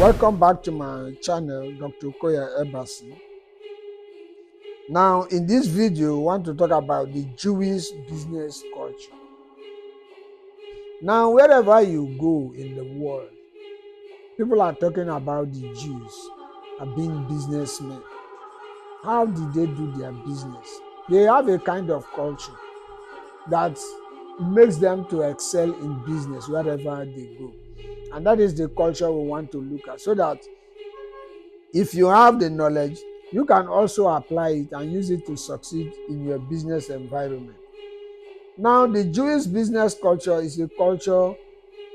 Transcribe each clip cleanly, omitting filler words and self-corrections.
Welcome back to my channel, Dr. Koya Ebasi. Now, in this video, I want to talk about the Jewish business culture. Now, wherever you go in the world, people are talking about the Jews as being businessmen. How did they do their business? They have a kind of culture that makes them to excel in business wherever they go. And that is the culture we want to look at, so that if you have the knowledge, you can also apply it and use it to succeed in your business environment. Now, the Jewish business culture is a culture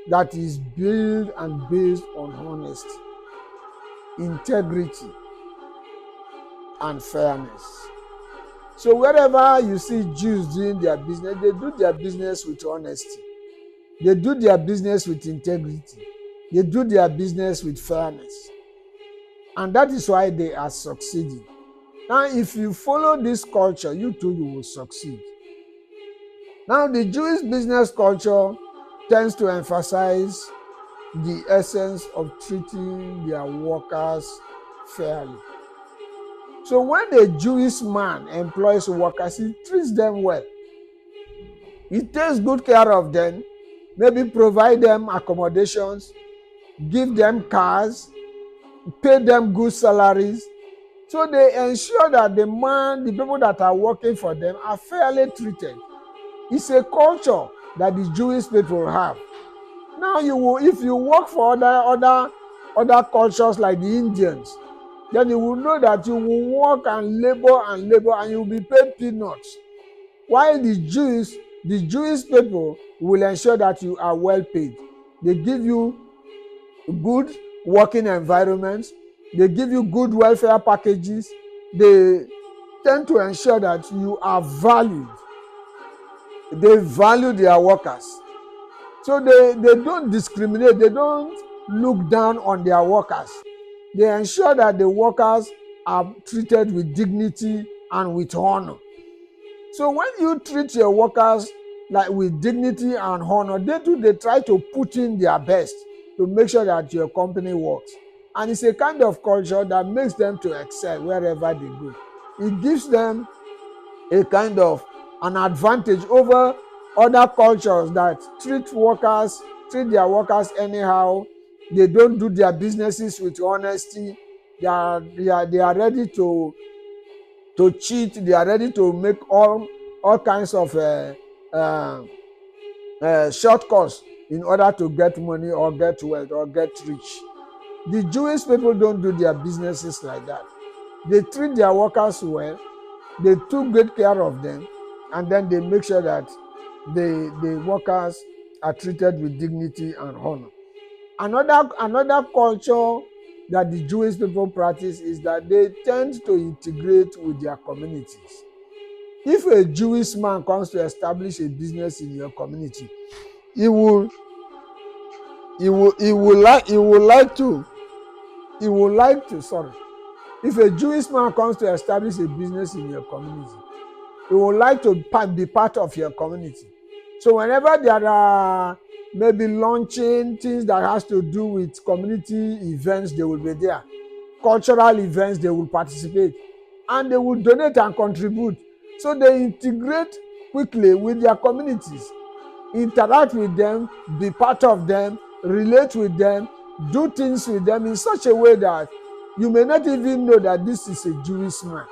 that is built and based on honesty, integrity, and fairness. So wherever you see Jews doing their business, they do their business with honesty. They do their business with integrity. They do their business with fairness. And that is why they are succeeding. Now, if you follow this culture, you too, you will succeed. Now, the Jewish business culture tends to emphasize the essence of treating their workers fairly. So when a Jewish man employs workers, he treats them well. He takes good care of them, maybe provide them accommodations, give them cars, pay them good salaries. So they ensure that the people that are working for them are fairly treated. It's a culture that the Jewish people have. Now, if you work for other cultures like the Indians, then you will know that you will work and labor, and you will be paid peanuts. While the Jewish people will ensure that you are well paid. They give you good working environments. They give you good welfare packages. They tend to ensure that you are valued. They value their workers. So they don't discriminate. They don't look down on their workers. They ensure that the workers are treated with dignity and with honor. So when you treat your workers like with dignity and honor, they try to put in their best to make sure that your company works. And it's a kind of culture that makes them to excel wherever they go. It gives them a kind of an advantage over other cultures that treat their workers anyhow. They don't do their businesses with honesty. They are ready to cheat. They are ready to make all kinds of shortcuts in order to get money or get wealth or get rich. The Jewish people don't do their businesses like that. They treat their workers well. They took great care of them, and then they make sure that the workers are treated with dignity and honor. Another culture that the Jewish people practice is that they tend to integrate with their communities. If a Jewish man comes to establish a business in your community, he would like to if a Jewish man comes to establish a business in your community, he would like to be part of your community. So whenever there are maybe launching things that has to do with community events, they will be there. Cultural events, they will participate. And they will donate and contribute. So they integrate quickly with their communities, interact with them, be part of them, relate with them, do things with them in such a way that you may not even know that this is a Jewish man.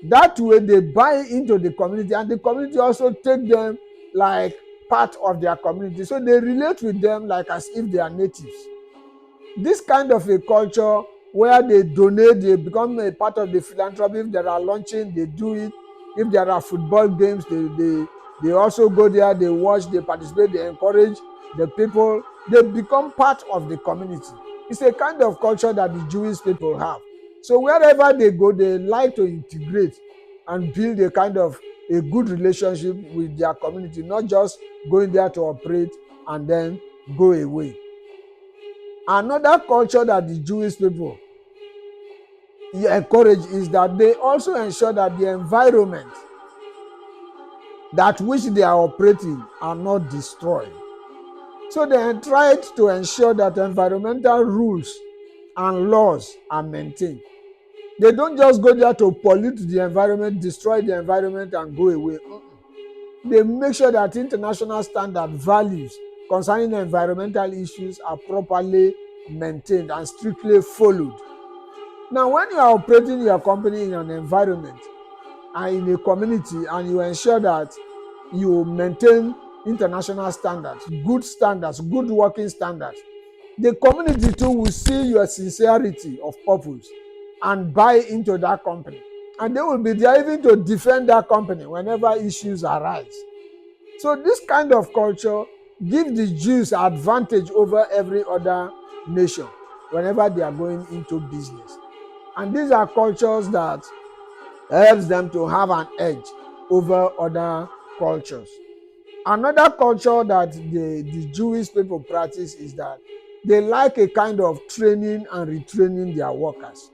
That way they buy into the community, and the community also take them like part of their community. So they relate with them like as if they are natives. This kind of a culture where they donate, they become a part of the philanthropy. If there are launching, they do it. If there are football games, they also go there, they watch, they participate, they encourage the people. They become part of the community. It's a kind of culture that the Jewish people have. So wherever they go, they like to integrate and build a kind of a good relationship with their community, not just going there to operate and then go away. Another culture that the Jewish people encourage is that they also ensure that the environment that which they are operating are not destroyed. So they tried to ensure that environmental rules and laws are maintained. They don't just go there to pollute the environment, destroy the environment, and go away. They make sure that international standard values concerning environmental issues are properly maintained and strictly followed. Now, when you are operating your company in an environment and in a community, and you ensure that you maintain international standards, good working standards, the community too will see your sincerity of purpose and buy into that company. And they will be there even to defend that company whenever issues arise. So this kind of culture gives the Jews advantage over every other nation whenever they are going into business. And these are cultures that helps them to have an edge over other cultures. Another culture that the Jewish people practice is that they like a kind of training and retraining their workers.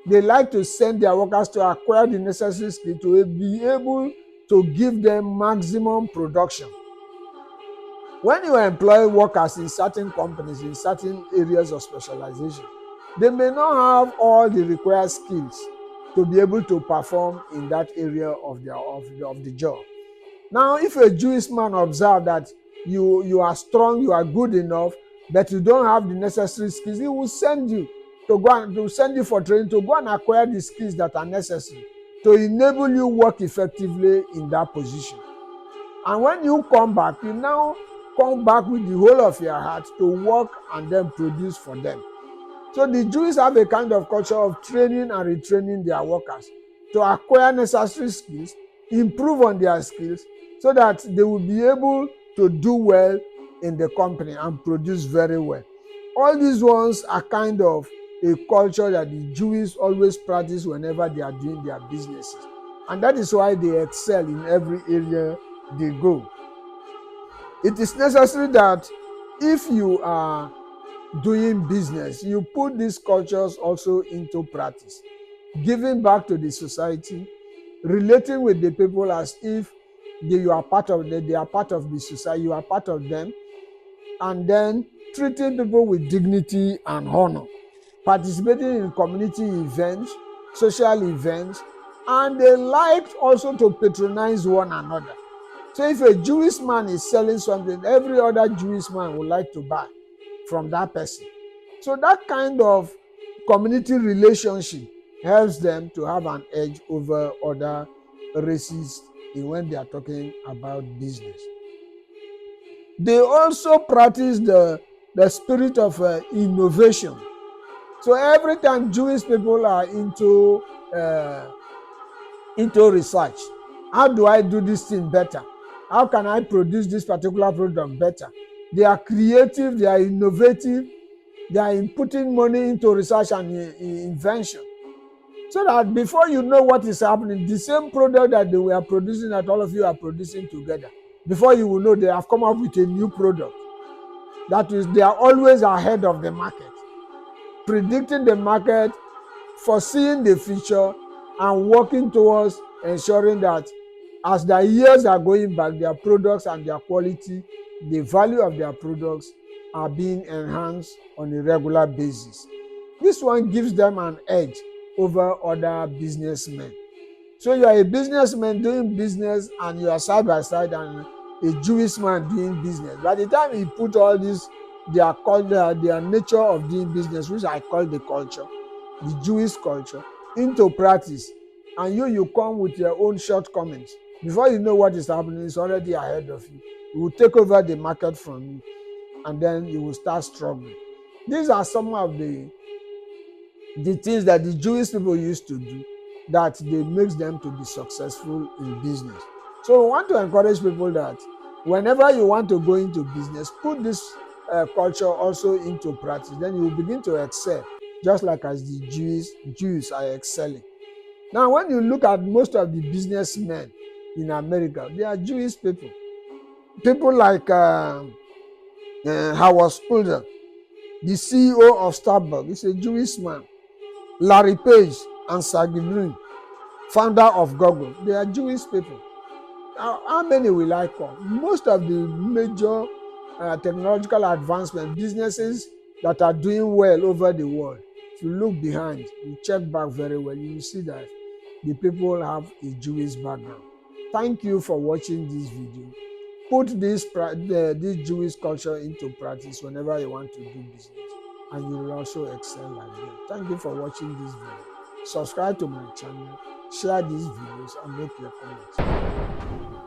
They like to send their workers to acquire the necessary skill to be able to give them maximum production. When you employ workers in certain companies, in certain areas of specialization, they may not have all the required skills to be able to perform in that area of the job. Now, if a Jewish man observes that you are strong, you are good enough, but you don't have the necessary skills, he will send you for training to go and acquire the skills that are necessary to enable you work effectively in that position. And when you come back, you now come back with the whole of your heart to work and then produce for them. So the Jews have a kind of culture of training and retraining their workers to acquire necessary skills, improve on their skills, so that they will be able to do well in the company and produce very well. All these ones are kind of a culture that the Jews always practice whenever they are doing their businesses. And that is why they excel in every area they go. It is necessary that if you are doing business, you put these cultures also into practice, giving back to the society, relating with the people as if they are part of the society, you are part of them, and then treating people with dignity and honor, participating in community events, social events, and they like also to patronize one another. So if a Jewish man is selling something, every other Jewish man would like to buy from that person. So that kind of community relationship helps them to have an edge over other races when they are talking about business. They also practice the spirit of innovation. So every time Jewish people are into research, how do I do this thing better? How can I produce this particular product better? They are creative, they are innovative, they are putting money into research and invention. So that before you know what is happening, the same product that they were producing, that all of you are producing together, before you will know, they have come up with a new product. That is, they are always ahead of the market, predicting the market, foreseeing the future, and working towards ensuring that as the years are going back, their products and their quality, the value of their products are being enhanced on a regular basis. This one gives them an edge over other businessmen. So you are a businessman doing business and you are side by side and a Jewish man doing business. By the time you put all this, their nature of doing business, which I call the culture, the Jewish culture, into practice, and you come with your own shortcomings. Before you know what is happening, it's already ahead of you. It will take over the market from you, and then you will start struggling. These are some of the things that the Jewish people used to do that they makes them to be successful in business. So we want to encourage people that whenever you want to go into business, put this culture also into practice. Then you will begin to excel, just like as the Jews are excelling. Now, when you look at most of the businessmen in America, they are Jewish people. People like Howard Spulder, the CEO of Starbucks, is a Jewish man. Larry Page and Sergey Brin, founder of Google, they are Jewish people. How many will I call? Most of the major technological advancement businesses that are doing well over the world If you look behind, you check back very well, you will see that the people have a Jewish background. Thank you for watching this video. Put this Jewish culture into practice whenever you want to do business, and you will also excel like them. Thank you for watching this video. Subscribe to my channel, share these videos, and make your comments.